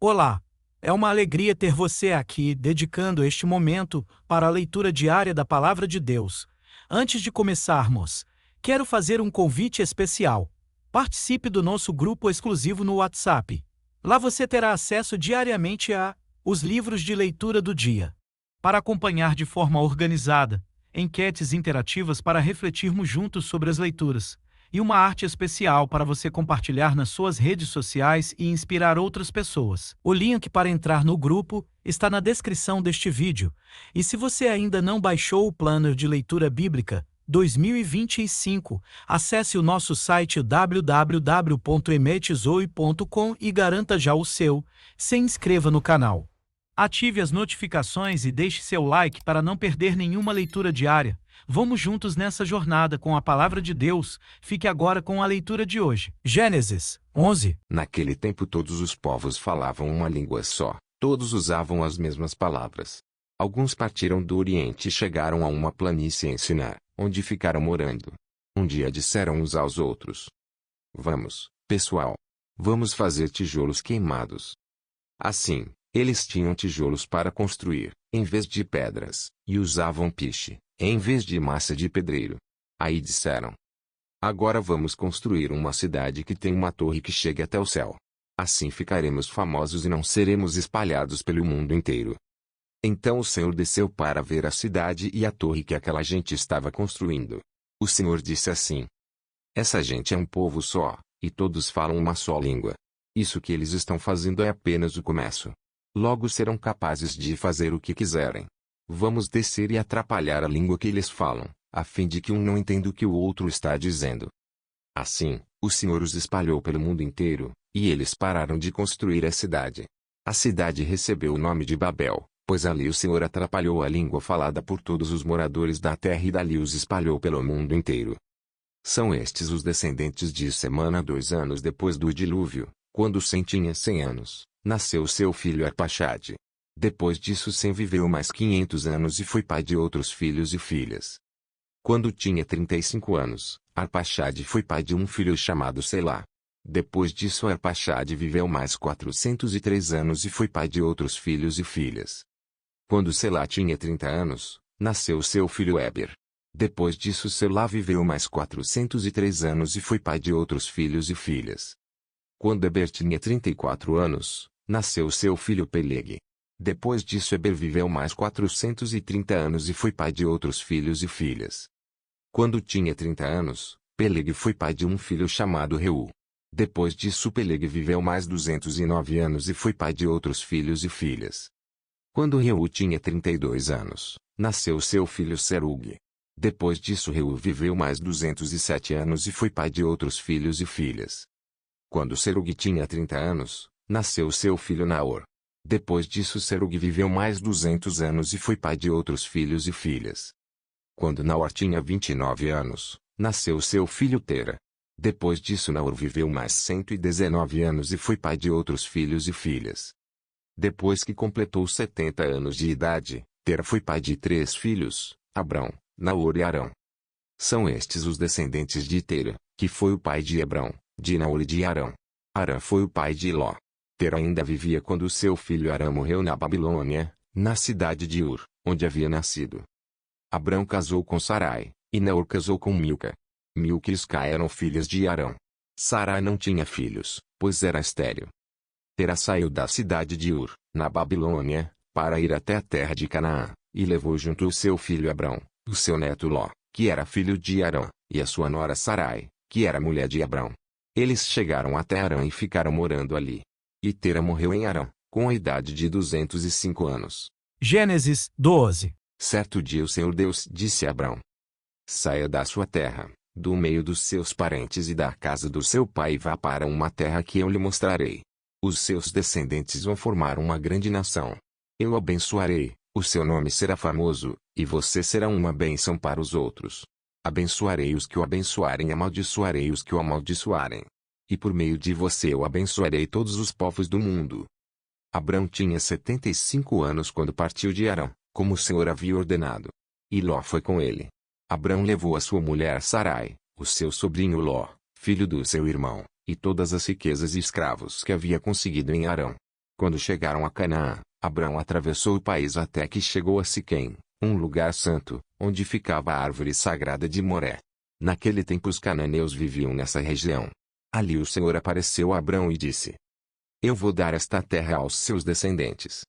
Olá! É uma alegria ter você aqui, dedicando este momento para a leitura diária da Palavra de Deus. Antes de começarmos, quero fazer um convite especial. Participe do nosso grupo exclusivo no WhatsApp. Lá você terá acesso diariamente a os livros de leitura do dia. Para acompanhar de forma organizada, enquetes interativas para refletirmos juntos sobre as leituras, e uma arte especial para você compartilhar nas suas redes sociais e inspirar outras pessoas. O link para entrar no grupo está na descrição deste vídeo. E se você ainda não baixou o Planner de Leitura Bíblica 2025, acesse o nosso site www.emetzoe.com e garanta já o seu. Se inscreva no canal. Ative as notificações e deixe seu like para não perder nenhuma leitura diária. Vamos juntos nessa jornada com a Palavra de Deus. Fique agora com a leitura de hoje. Gênesis 11. Naquele tempo todos os povos falavam uma língua só. Todos usavam as mesmas palavras. Alguns partiram do Oriente e chegaram a uma planície em Siná, onde ficaram morando. Um dia disseram uns aos outros: Vamos, pessoal. Vamos fazer tijolos queimados. Assim, eles tinham tijolos para construir, em vez de pedras, e usavam piche, em vez de massa de pedreiro. Aí disseram: Agora vamos construir uma cidade que tem uma torre que chegue até o céu. Assim ficaremos famosos e não seremos espalhados pelo mundo inteiro. Então o Senhor desceu para ver a cidade e a torre que aquela gente estava construindo. O Senhor disse assim: Essa gente é um povo só, e todos falam uma só língua. Isso que eles estão fazendo é apenas o começo. Logo serão capazes de fazer o que quiserem. Vamos descer e atrapalhar a língua que eles falam, a fim de que um não entenda o que o outro está dizendo. Assim, o Senhor os espalhou pelo mundo inteiro, e eles pararam de construir a cidade. A cidade recebeu o nome de Babel, pois ali o Senhor atrapalhou a língua falada por todos os moradores da terra e dali os espalhou pelo mundo inteiro. São estes os descendentes de Semana 2 anos depois do dilúvio, quando Sem tinha 100 anos, nasceu seu filho Arpaxade. Depois disso Sem viveu mais 500 anos e foi pai de outros filhos e filhas. Quando tinha 35 anos, Arpaxade foi pai de um filho chamado Selá. Depois disso Arpaxade viveu mais 403 anos e foi pai de outros filhos e filhas. Quando Selá tinha 30 anos, nasceu seu filho Éber. Depois disso Selá viveu mais 403 anos e foi pai de outros filhos e filhas. Quando Éber tinha 34 anos, nasceu seu filho Peleg. Depois disso Éber viveu mais 430 anos e foi pai de outros filhos e filhas. Quando tinha 30 anos, Peleg foi pai de um filho chamado Reu. Depois disso Peleg viveu mais 209 anos e foi pai de outros filhos e filhas. Quando Reu tinha 32 anos, nasceu seu filho Serug. Depois disso Reu viveu mais 207 anos e foi pai de outros filhos e filhas. Quando Serug tinha 30 anos, nasceu seu filho Naor. Depois disso Serug viveu mais 200 anos e foi pai de outros filhos e filhas. Quando Naor tinha 29 anos, nasceu seu filho Tera. Depois disso Naor viveu mais 119 anos e foi pai de outros filhos e filhas. Depois que completou 70 anos de idade, Tera foi pai de 3 filhos, Abrão, Naor e Arão. São estes os descendentes de Tera, que foi o pai de Hebrão, de Naor e de Arão. Arã foi o pai de Ló. Tera ainda vivia quando seu filho Arã morreu na Babilônia, na cidade de Ur, onde havia nascido. Abrão casou com Sarai, e Naor casou com Milca. Milca e Isca eram filhas de Arão. Sarai não tinha filhos, pois era estéril. Tera saiu da cidade de Ur, na Babilônia, para ir até a terra de Canaã, e levou junto o seu filho Abrão, o seu neto Ló, que era filho de Arão, e a sua nora Sarai, que era mulher de Abrão. Eles chegaram até Arã e ficaram morando ali. E Tera morreu em Arã, com a idade de 205 anos. Gênesis 12. Certo dia o Senhor Deus disse a Abrão: Saia da sua terra, do meio dos seus parentes e da casa do seu pai e vá para uma terra que eu lhe mostrarei. Os seus descendentes vão formar uma grande nação. Eu o abençoarei, o seu nome será famoso, e você será uma bênção para os outros. Abençoarei os que o abençoarem e amaldiçoarei os que o amaldiçoarem. E por meio de você eu abençoarei todos os povos do mundo. Abrão tinha 75 anos quando partiu de Harã, como o Senhor havia ordenado. E Ló foi com ele. Abrão levou a sua mulher Sarai, o seu sobrinho Ló, filho do seu irmão, e todas as riquezas e escravos que havia conseguido em Harã. Quando chegaram a Canaã, Abrão atravessou o país até que chegou a Siquém, um lugar santo, onde ficava a árvore sagrada de Moré. Naquele tempo os cananeus viviam nessa região. Ali o Senhor apareceu a Abrão e disse: Eu vou dar esta terra aos seus descendentes.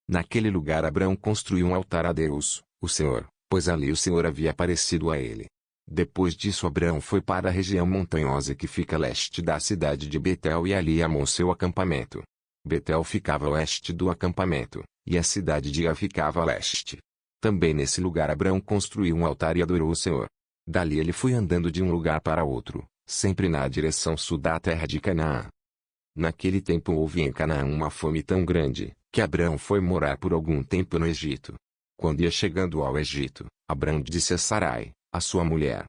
Naquele lugar Abrão construiu um altar a Deus, o Senhor, pois ali o Senhor havia aparecido a ele. Depois disso Abrão foi para a região montanhosa que fica a leste da cidade de Betel e ali armou seu acampamento. Betel ficava a oeste do acampamento, e a cidade de Ai ficava a leste. Também nesse lugar Abrão construiu um altar e adorou o Senhor. Dali ele foi andando de um lugar para outro, sempre na direção sul da terra de Canaã. Naquele tempo houve em Canaã uma fome tão grande, que Abrão foi morar por algum tempo no Egito. Quando ia chegando ao Egito, Abrão disse a Sarai, a sua mulher: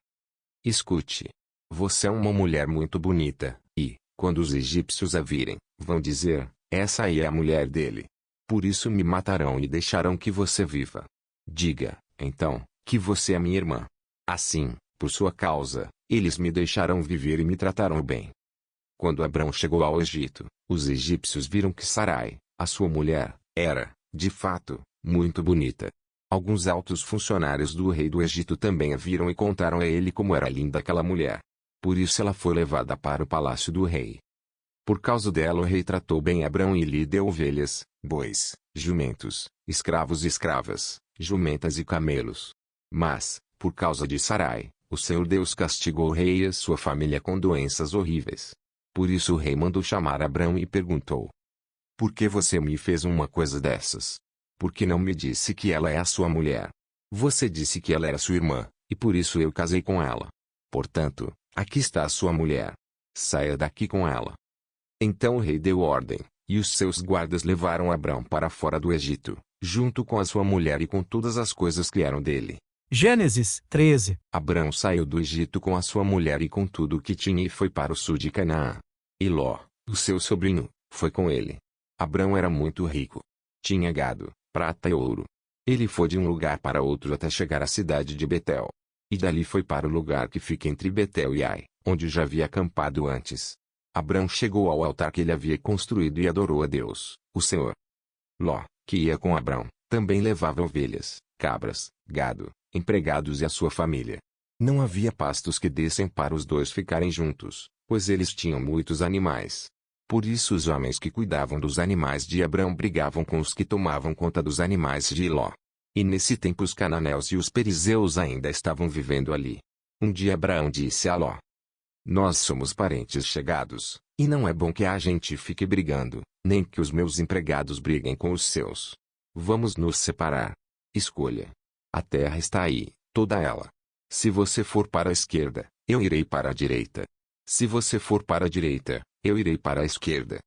Escute. Você é uma mulher muito bonita, e, quando os egípcios a virem, vão dizer: essa aí é a mulher dele. Por isso me matarão e deixarão que você viva. Diga, então, que você é minha irmã. Assim, por sua causa, eles me deixarão viver e me tratarão bem. Quando Abrão chegou ao Egito, os egípcios viram que Sarai, a sua mulher, era, de fato, muito bonita. Alguns altos funcionários do rei do Egito também a viram e contaram a ele como era linda aquela mulher. Por isso ela foi levada para o palácio do rei. Por causa dela o rei tratou bem Abrão e lhe deu ovelhas, bois, jumentos, escravos e escravas, jumentas e camelos. Mas, por causa de Sarai, o Senhor Deus castigou o rei e a sua família com doenças horríveis. Por isso o rei mandou chamar Abrão e perguntou: Por que você me fez uma coisa dessas? Por que não me disse que ela é a sua mulher? Você disse que ela era sua irmã, e por isso eu casei com ela. Portanto, aqui está a sua mulher. Saia daqui com ela. Então o rei deu ordem, e os seus guardas levaram Abrão para fora do Egito, junto com a sua mulher e com todas as coisas que eram dele. Gênesis 13. Abrão saiu do Egito com a sua mulher e com tudo o que tinha e foi para o sul de Canaã. E Ló, o seu sobrinho, foi com ele. Abrão era muito rico. Tinha gado, prata e ouro. Ele foi de um lugar para outro até chegar à cidade de Betel. E dali foi para o lugar que fica entre Betel e Ai, onde já havia acampado antes. Abrão chegou ao altar que ele havia construído e adorou a Deus, o Senhor. Ló, que ia com Abrão, também levava ovelhas, cabras, gado, empregados e a sua família. Não havia pastos que dessem para os dois ficarem juntos, pois eles tinham muitos animais. Por isso os homens que cuidavam dos animais de Abrão brigavam com os que tomavam conta dos animais de Ló. E nesse tempo os cananeus e os perizeus ainda estavam vivendo ali. Um dia Abraão disse a Ló: Nós somos parentes chegados, e não é bom que a gente fique brigando, nem que os meus empregados briguem com os seus. Vamos nos separar. Escolha. A terra está aí, toda ela. Se você for para a esquerda, eu irei para a direita. Se você for para a direita, eu irei para a esquerda.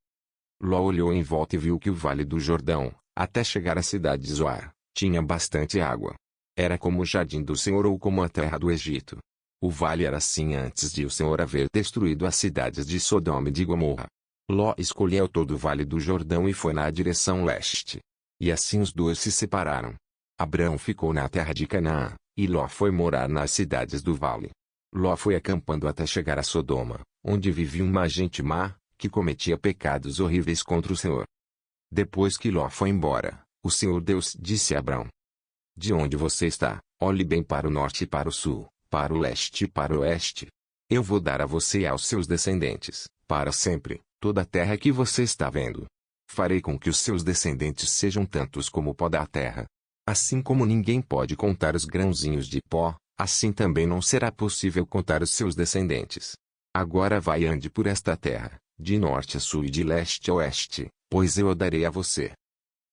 Ló olhou em volta e viu que o vale do Jordão, até chegar à cidade de Zoar, tinha bastante água. Era como o jardim do Senhor ou como a terra do Egito. O vale era assim antes de o Senhor haver destruído as cidades de Sodoma e de Gomorra. Ló escolheu todo o vale do Jordão e foi na direção leste. E assim os dois se separaram. Abrão ficou na terra de Canaã, e Ló foi morar nas cidades do vale. Ló foi acampando até chegar a Sodoma, onde vivia uma gente má, que cometia pecados horríveis contra o Senhor. Depois que Ló foi embora, o Senhor Deus disse a Abrão: De onde você está, olhe bem para o norte e para o sul, para o leste e para o oeste. Eu vou dar a você e aos seus descendentes, para sempre, toda a terra que você está vendo. Farei com que os seus descendentes sejam tantos como o pó da terra. Assim como ninguém pode contar os grãozinhos de pó, assim também não será possível contar os seus descendentes. Agora vai e ande por esta terra, de norte a sul e de leste a oeste, pois eu a darei a você.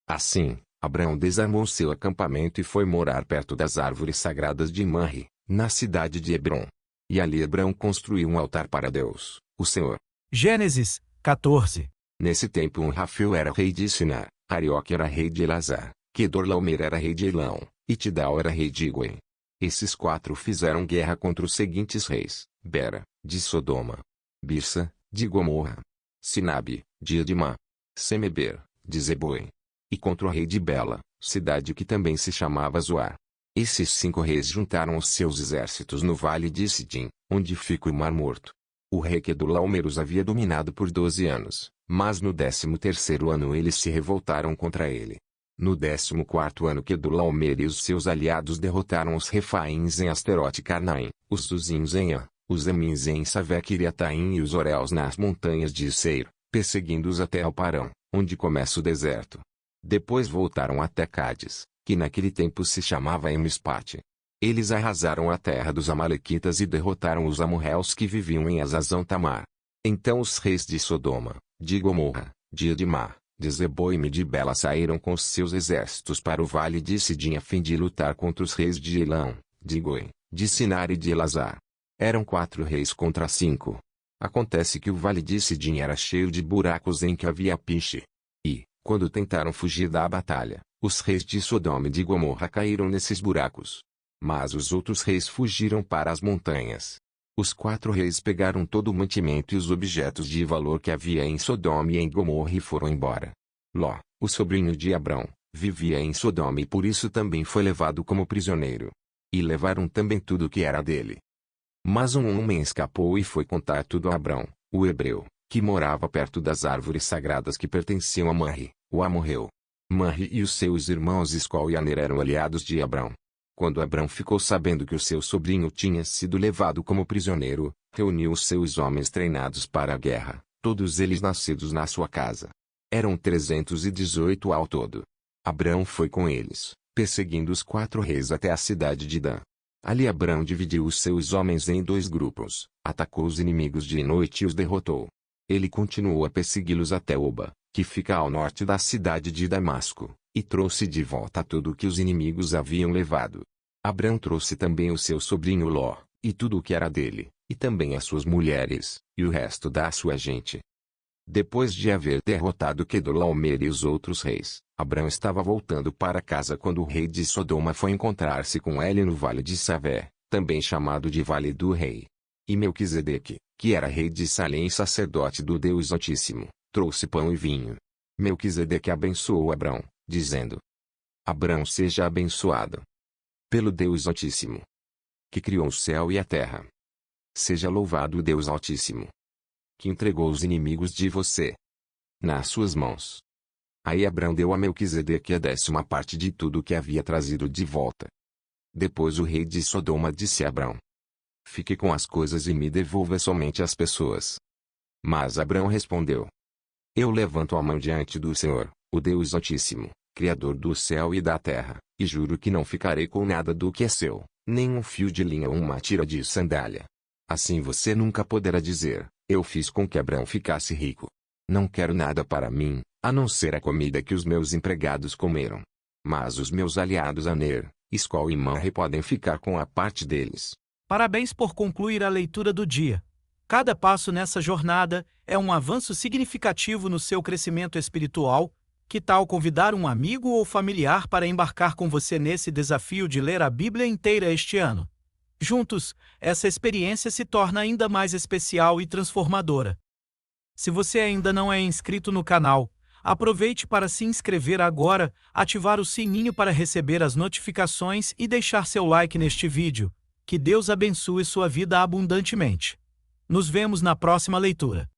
Assim, Abrão desarmou seu acampamento e foi morar perto das árvores sagradas de Manre, na cidade de Hebrom. E ali Abrão construiu um altar para Deus, o Senhor. Gênesis 14. Nesse tempo Rafeu era rei de Sinar, Arioque era rei de Elazar, Quedorlaomer era rei de Elão, e Tidal era rei de Igoim. Esses quatro fizeram guerra contra os seguintes reis: Bera, de Sodoma; Birsa, de Gomorra; Sinabe, de Adimá; Semeber, de Zeboim. E contra o rei de Bela, cidade que também se chamava Zoar. Esses 5 reis juntaram os seus exércitos no vale de Sidim, onde fica o Mar Morto. O rei Quedorlaomer os havia dominado por 12 anos, Mas no 13º ano eles se revoltaram contra ele. No 14º ano Quedorlaomer e os seus aliados derrotaram os Refaíns em Asterote Carnaim, os Zuzins em An, os Emins em Savé-Kiriataim e os Oréus nas montanhas de Seir, perseguindo-os até Alparão, onde começa o deserto. Depois voltaram até Cádiz, que naquele tempo se chamava Emispate. Eles arrasaram a terra dos Amalequitas e derrotaram os amorreus que viviam em Azazão Tamar. Então os reis de Sodoma, de Gomorra, de Adimá, de Zeboim e de Bela saíram com os seus exércitos para o vale de Sidim a fim de lutar contra os reis de Elão, de Goim, de Sinar e de Elazar. Eram 4 reis contra 5. Acontece que o vale de Sidim era cheio de buracos em que havia piche. E, quando tentaram fugir da batalha, os reis de Sodoma e de Gomorra caíram nesses buracos. Mas os outros reis fugiram para as montanhas. Os 4 reis pegaram todo o mantimento e os objetos de valor que havia em Sodoma e em Gomorra e foram embora. Ló, o sobrinho de Abrão, vivia em Sodoma e por isso também foi levado como prisioneiro. E levaram também tudo o que era dele. Mas um homem escapou e foi contar tudo a Abrão, o hebreu, que morava perto das árvores sagradas que pertenciam a Manre, o amorreu. Manre e os seus irmãos Escol e Aner eram aliados de Abrão. Quando Abrão ficou sabendo que o seu sobrinho tinha sido levado como prisioneiro, reuniu os seus homens treinados para a guerra, todos eles nascidos na sua casa. Eram 318 ao todo. Abrão foi com eles, perseguindo os 4 reis até a cidade de Dan. Ali Abrão dividiu os seus homens em 2 grupos, atacou os inimigos de noite e os derrotou. Ele continuou a persegui-los até Oba, que fica ao norte da cidade de Damasco, e trouxe de volta tudo o que os inimigos haviam levado. Abrão trouxe também o seu sobrinho Ló, e tudo o que era dele, e também as suas mulheres, e o resto da sua gente. Depois de haver derrotado Quedorlaomer e os outros reis, Abrão estava voltando para casa quando o rei de Sodoma foi encontrar-se com ele no vale de Savé, também chamado de Vale do Rei. E Melquisedeque, que era rei de Salém e sacerdote do Deus Altíssimo, trouxe pão e vinho. Melquisedeque abençoou Abrão, dizendo: Abrão seja abençoado pelo Deus Altíssimo, que criou o céu e a terra. Seja louvado o Deus Altíssimo, que entregou os inimigos de você nas suas mãos. Aí Abrão deu a Melquisedeque a 10ª parte de tudo o que havia trazido de volta. Depois o rei de Sodoma disse a Abrão: Fique com as coisas e me devolva somente as pessoas. Mas Abrão respondeu: Eu levanto a mão diante do Senhor, o Deus Altíssimo, Criador do céu e da terra, e juro que não ficarei com nada do que é seu, nem um fio de linha ou uma tira de sandália. Assim você nunca poderá dizer: Eu fiz com que Abrão ficasse rico. Não quero nada para mim, a não ser a comida que os meus empregados comeram. Mas os meus aliados Aner, Escol e Manre podem ficar com a parte deles. Parabéns por concluir a leitura do dia. Cada passo nessa jornada é um avanço significativo no seu crescimento espiritual. Que tal convidar um amigo ou familiar para embarcar com você nesse desafio de ler a Bíblia inteira este ano? Juntos, essa experiência se torna ainda mais especial e transformadora. Se você ainda não é inscrito no canal, aproveite para se inscrever agora, ativar o sininho para receber as notificações e deixar seu like neste vídeo. Que Deus abençoe sua vida abundantemente. Nos vemos na próxima leitura.